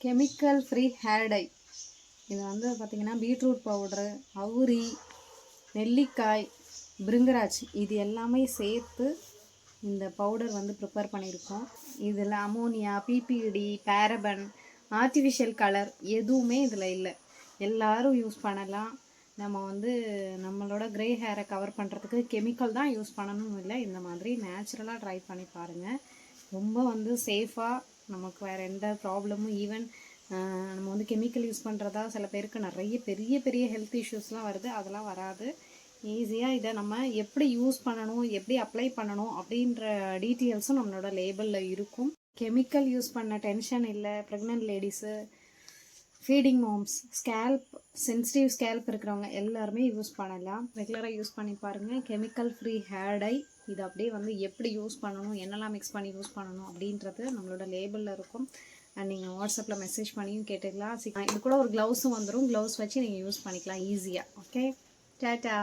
Chemical free hair dye. இது வந்து பார்த்திங்கன்னா பீட்ரூட் பவுட்ரு, அவுரி, நெல்லிக்காய், பிருங்கராஜ் இது எல்லாமே சேர்த்து இந்த பவுடர் வந்து ப்ரிப்பேர் பண்ணியிருக்கோம். இதில் ammonia, PPD, paraben, artificial colour எதுவுமே இதில் இல்லை. எல்லோரும் யூஸ் பண்ணலாம். நம்ம வந்து நம்மளோட க்ரே ஹேரை கவர் பண்ணுறதுக்கு கெமிக்கல் தான் யூஸ் பண்ணணும் இல்லை, இந்த மாதிரி நேச்சுரலாக ட்ரை பண்ணி பாருங்கள். ரொம்ப வந்து சேஃபாக, நமக்கு வேறு எந்த ப்ராப்ளமும் ஈவன் நம்ம வந்து கெமிக்கல் யூஸ் பண்ணுறதா சில பேருக்கு நிறைய பெரிய பெரிய ஹெல்த் இஷ்யூஸ்லாம் வருது. அதெல்லாம் வராது. ஈஸியாக இதை நம்ம எப்படி யூஸ் பண்ணணும், எப்படி அப்ளை பண்ணணும் அப்படின்ற டீட்டெயில்ஸும் நம்மளோட லேபிளில் இருக்கும். கெமிக்கல் யூஸ் பண்ண டென்ஷன் இல்லை. Pregnant ladies, feeding moms, scalp sensitive scalp இருக்கிறவங்க எல்லாருமே யூஸ் பண்ணலாம். ரெகுலராக யூஸ் பண்ணி பாருங்கள். Chemical free hair dye. இது அப்படியே வந்து எப்படி யூஸ் பண்ணணும், என்னெல்லாம் மிக்ஸ் பண்ணி யூஸ் பண்ணணும் அப்படின்றது நம்மளோட லேபிளில் இருக்கும். அண்ட் நீங்கள் வாட்ஸ்அப்பில் மெசேஜ் பண்ணியும் கேட்டுக்கலாம். இது கூட ஒரு க்ளவுஸும் வந்துடும். க்ளவுஸ் வச்சு நீங்கள் யூஸ் பண்ணிக்கலாம் ஈஸியாக. Okay, tata.